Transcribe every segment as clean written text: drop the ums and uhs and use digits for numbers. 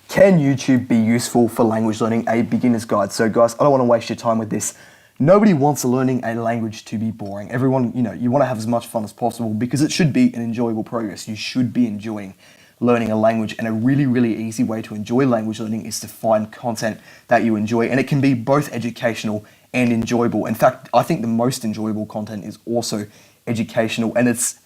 Can YouTube be useful for language learning? A beginner's guide. So guys, I don't want to waste your time with this. Nobody wants learning a language to be boring. Everyone, you want to have as much fun as possible because it should be an enjoyable progress. You should be enjoying learning a language, and a really, really easy way to enjoy language learning is to find content that you enjoy, and it can be both educational and enjoyable. In fact, I think the most enjoyable content is also educational, and it's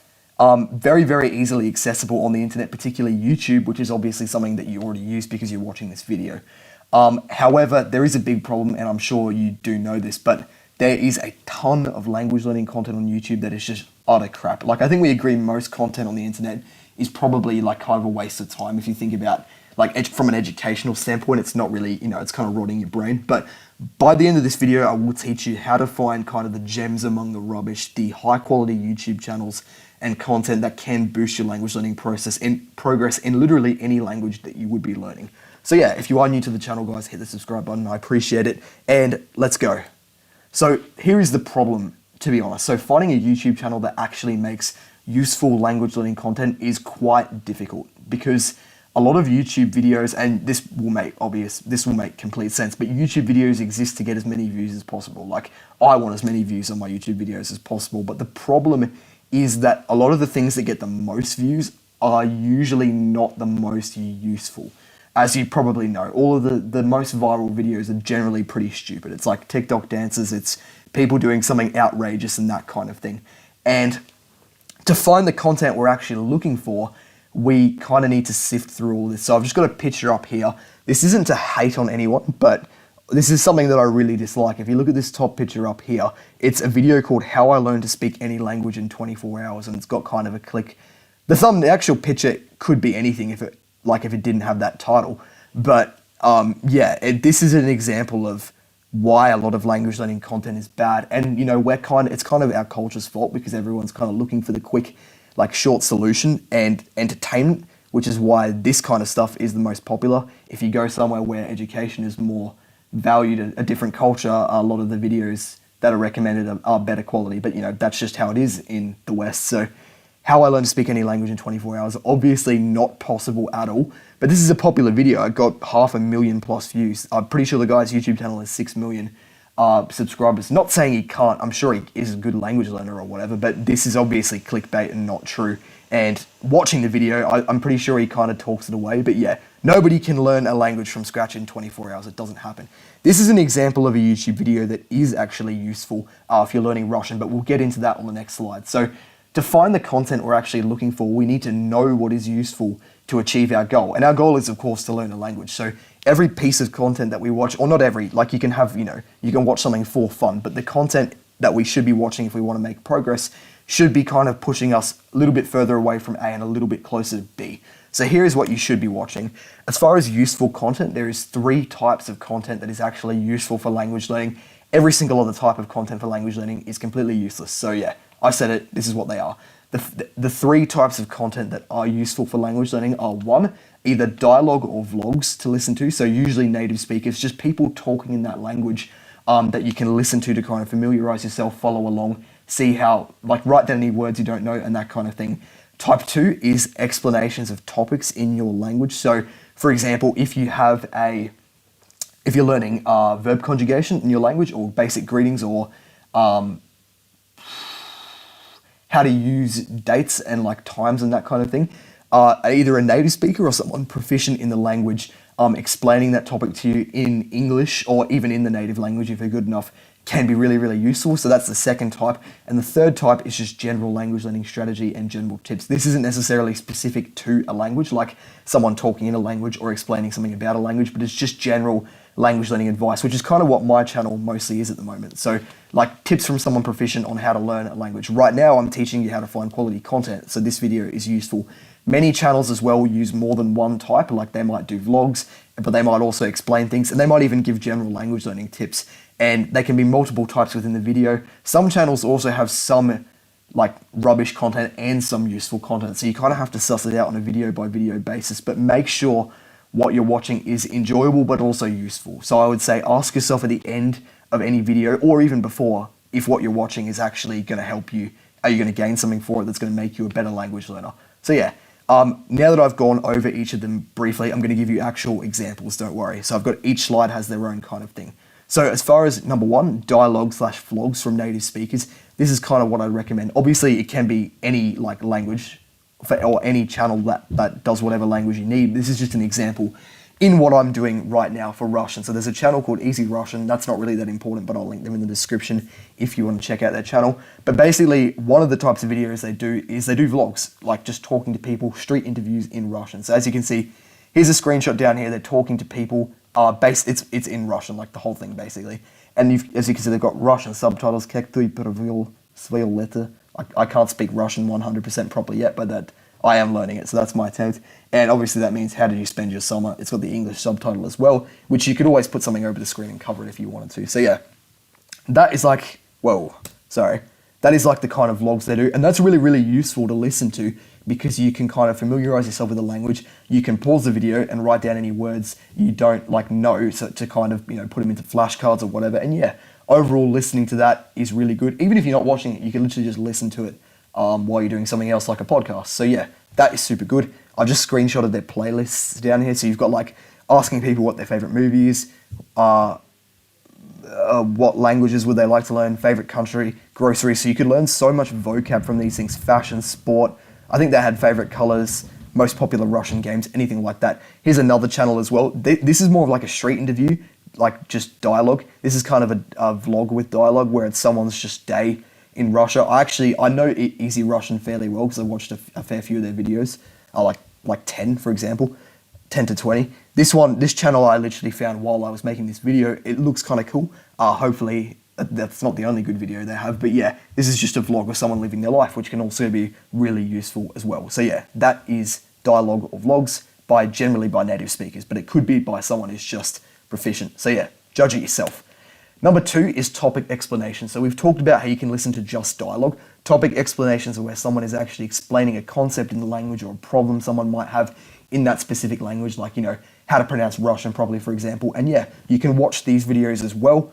very, very easily accessible on the internet, particularly YouTube, which is obviously something that you already use because you're watching this video. However, there is a big problem, and I'm sure you do know this, but there is a ton of language learning content on YouTube that is just utter crap. Like, I think we agree most content on the internet is probably like kind of a waste of time. If you think about like from an educational standpoint, it's not really, it's kind of rotting your brain. But by the end of this video, I will teach you how to find kind of the gems among the rubbish, the high quality YouTube channels and content that can boost your language learning process and progress in literally any language that you would be learning. So yeah, if you are new to the channel, guys, hit the subscribe button. I appreciate it. And let's go. So here is the problem, to be honest. So finding a YouTube channel that actually makes useful language learning content is quite difficult because a lot of YouTube videos, and this will make complete sense, but YouTube videos exist to get as many views as possible. Like, I want as many views on my YouTube videos as possible, but the problem is that a lot of the things that get the most views are usually not the most useful. As you probably know, all of the most viral videos are generally pretty stupid. It's like TikTok dances, it's people doing something outrageous and that kind of thing. And to find the content we're actually looking for, we kind of need to sift through all this. So I've just got a picture up here. This isn't to hate on anyone, but this is something that I really dislike. If you look at this top picture up here, it's a video called How I Learned to Speak Any Language in 24 Hours, and it's got kind of a click. The actual picture could be anything if it didn't have that title. But this is an example of why a lot of language learning content is bad. And it's kind of our culture's fault because everyone's kind of looking for the quick, like short solution and entertainment, which is why this kind of stuff is the most popular. If you go somewhere where education is more valued, a different culture, a lot of the videos that are recommended are better quality. But that's just how it is in the West. So How I Learned to Speak Any Language in 24 Hours, obviously not possible at all. But this is a popular video. It got 500,000 plus views. I'm pretty sure the guy's YouTube channel has 6 million subscribers. Not saying he can't, I'm sure he is a good language learner or whatever, but this is obviously clickbait and not true. And watching the video, I'm pretty sure he kind of talks it away, but yeah, nobody can learn a language from scratch in 24 hours. It doesn't happen. This is an example of a YouTube video that is actually useful if you're learning Russian, but we'll get into that on the next slide. So to find the content we're actually looking for, we need to know what is useful to achieve our goal. And our goal is, of course, to learn a language. So every piece of content that we watch, or not every, like you can have, you can watch something for fun, but the content that we should be watching if we want to make progress should be kind of pushing us a little bit further away from A and a little bit closer to B. So here is what you should be watching. As far as useful content, there is 3 types of content that is actually useful for language learning. Every single other type of content for language learning is completely useless. So yeah, I said it, this is what they are. The 3 types of content that are useful for language learning are 1, either dialogue or vlogs to listen to, so usually native speakers, just people talking in that language that you can listen to kind of familiarize yourself, follow along, see how, like write down any words you don't know and that kind of thing. Type 2 is explanations of topics in your language. So for example, if you're learning verb conjugation in your language or basic greetings or how to use dates and like times and that kind of thing, either a native speaker or someone proficient in the language explaining that topic to you in English or even in the native language if they're good enough can be really, really useful. So that's the second type. And the third type is just general language learning strategy and general tips. This isn't necessarily specific to a language, like someone talking in a language or explaining something about a language, but it's just general language learning advice, which is kind of what my channel mostly is at the moment. So like tips from someone proficient on how to learn a language. Right now, I'm teaching you how to find quality content. So this video is useful. Many channels as well use more than one type, like they might do vlogs, but they might also explain things, and they might even give general language learning tips. And they can be multiple types within the video. Some channels also have some like rubbish content and some useful content. So you kind of have to suss it out on a video by video basis, but make sure what you're watching is enjoyable, but also useful. So I would say ask yourself at the end of any video or even before, if what you're watching is actually going to help you, are you going to gain something for it that's going to make you a better language learner? So yeah, Now that I've gone over each of them briefly, I'm going to give you actual examples, don't worry. So I've got each slide has their own kind of thing. So as far as number one, dialogue/vlogs from native speakers, this is kind of what I recommend. Obviously, it can be any like language or any channel that does whatever language you need. This is just an example in what I'm doing right now for Russian. So there's a channel called Easy Russian. That's not really that important, but I'll link them in the description if you want to check out their channel. But basically, one of the types of videos they do is they do vlogs, like just talking to people, street interviews in Russian. So as you can see, here's a screenshot down here. They're talking to people. It's in Russian, like the whole thing basically. And as you can see, they've got Russian subtitles. I can't speak Russian 100% properly yet, but that I am learning it, so that's my attempt. And obviously that means how did you spend your summer? It's got the English subtitle as well, which you could always put something over the screen and cover it if you wanted to. So yeah, that is like, that is like the kind of vlogs they do. And that's really, really useful to listen to because you can kind of familiarize yourself with the language. You can pause the video and write down any words you don't like know, so to kind of, put them into flashcards or whatever. And yeah, overall listening to that is really good. Even if you're not watching it, you can literally just listen to it while you're doing something else like a podcast. So yeah, that is super good. I've just screenshotted their playlists down here. So you've got like asking people what their favorite movie is, what languages would they like to learn, favorite country, groceries. So you could learn so much vocab from these things, fashion, sport. I think they had favorite colors, most popular Russian games, anything like that. Here's another channel as well. This is more of like a street interview, like just dialogue. This is kind of a vlog with dialogue where it's someone's just day in Russia. I know Easy Russian fairly well because I watched a fair few of their videos, like 10, for example, 10 to 20. This channel I literally found while I was making this video. It looks kind of cool. Hopefully that's not the only good video they have, but yeah, this is just a vlog of someone living their life, which can also be really useful as well. So yeah, that is dialogue or vlogs generally by native speakers, but it could be by someone who's just proficient. So yeah, judge it yourself. Number two is topic explanation. So we've talked about how you can listen to just dialogue. Topic explanations are where someone is actually explaining a concept in the language or a problem someone might have in that specific language, like, how to pronounce Russian properly, for example. And yeah, you can watch these videos as well,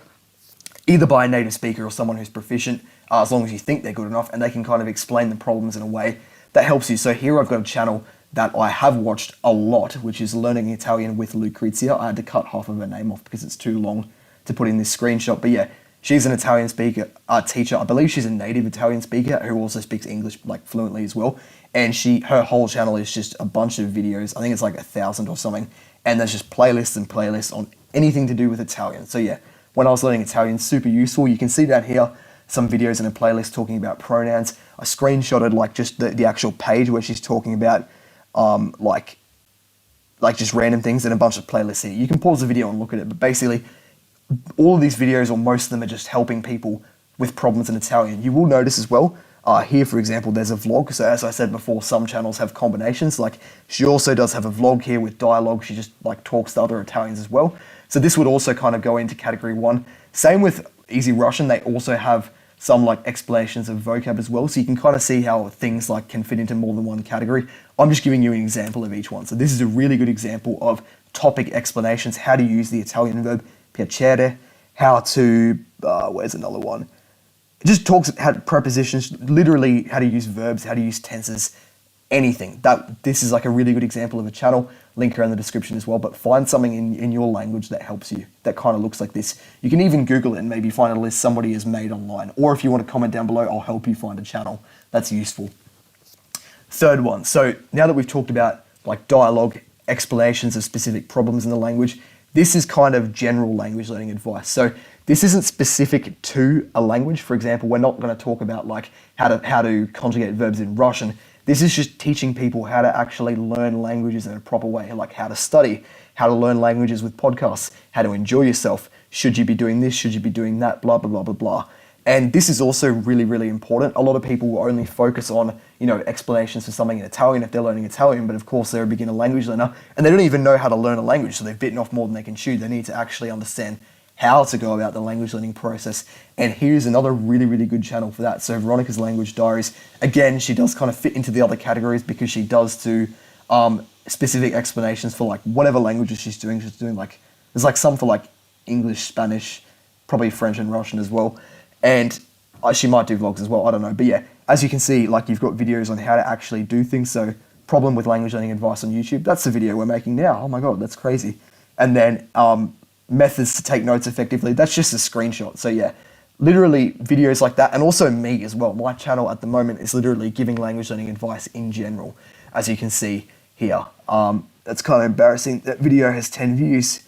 either by a native speaker or someone who's proficient, as long as you think they're good enough, and they can kind of explain the problems in a way that helps you. So here I've got a channel that I have watched a lot, which is Learning Italian with Lucrezia. I had to cut half of her name off because it's too long to put in this screenshot. But yeah, she's an Italian teacher. I believe she's a native Italian speaker who also speaks English like fluently as well. And her whole channel is just a bunch of videos. I think it's like 1,000 or something. And there's just playlists and playlists on anything to do with Italian. So yeah, when I was learning Italian, super useful. You can see down here some videos in a playlist talking about pronouns. I screenshotted like just the actual page where she's talking about like just random things, and a bunch of playlists here. You can pause the video and look at it, but basically all of these videos, or most of them, are just helping people with problems in Italian. You will notice as well, here for example, there's a vlog. So as I said before, some channels have combinations. Like she also does have a vlog here with dialogue. She just like talks to other Italians as well. So this would also kind of go into category one. Same with Easy Russian. They also have some like explanations of vocab as well. So you can kind of see how things like can fit into more than one category. I'm just giving you an example of each one. So this is a really good example of topic explanations, how to use the Italian verb piacere, how to, where's another one? It just talks about prepositions, literally how to use verbs, how to use tenses, anything. This is like a really good example of a channel. Link here in the description as well, but find something in your language that helps you, that kind of looks like this. You can even Google it and maybe find a list somebody has made online. Or if you want to comment down below, I'll help you find a channel. That's useful. Third one. So now that we've talked about like dialogue, explanations of specific problems in the language, this is kind of general language learning advice. So this isn't specific to a language. For example, we're not going to talk about like how to conjugate verbs in Russian. This is just teaching people how to actually learn languages in a proper way, like how to study, how to learn languages with podcasts, how to enjoy yourself. Should you be doing this? Should you be doing that? Blah, blah, blah, blah, blah. And this is also really, really important. A lot of people will only focus on, explanations for something in Italian if they're learning Italian, but of course they're a beginner language learner and they don't even know how to learn a language, so they've bitten off more than they can chew. They need to actually understand how to go about the language learning process. And here's another really, really good channel for that. So Veronika's Language Diaries. Again, she does kind of fit into the other categories because she does do specific explanations for like whatever languages she's doing. She's doing like, there's like some for like English, Spanish, probably French and Russian as well. And she might do vlogs as well, I don't know. But yeah, as you can see, like you've got videos on how to actually do things. So problem with language learning advice on YouTube, that's the video we're making now. Oh my God, that's crazy. And then methods to take notes effectively, that's just a screenshot. So yeah, literally videos like that, and also me as well. My channel at the moment is literally giving language learning advice in general, as you can see here. That's kind of embarrassing. That video has 10 views.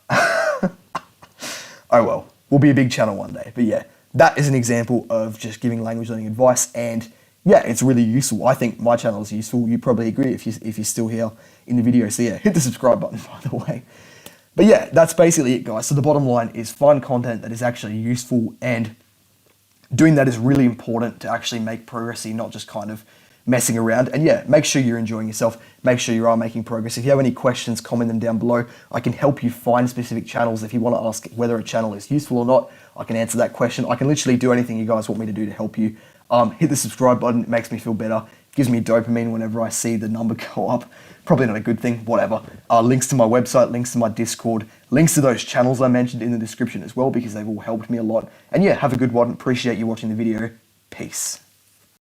Oh well, we'll be a big channel one day. But yeah, that is an example of just giving language learning advice, and yeah, it's really useful. I think my channel is useful. You probably agree if you're still here in the video. So yeah, hit the subscribe button, by the way. But yeah, that's basically it, guys. So the bottom line is find content that is actually useful, and doing that is really important to actually make progress here, not just kind of messing around. And yeah, make sure you're enjoying yourself. Make sure you are making progress. If you have any questions, comment them down below. I can help you find specific channels. If you want to ask whether a channel is useful or not, I can answer that question. I can literally do anything you guys want me to do to help you. Hit the subscribe button. It makes me feel better. Gives me dopamine whenever I see the number go up. Probably not a good thing, whatever. Links to my website, links to my Discord, links to those channels I mentioned in the description as well, because they've all helped me a lot. And yeah, have a good one. Appreciate you watching the video. Peace.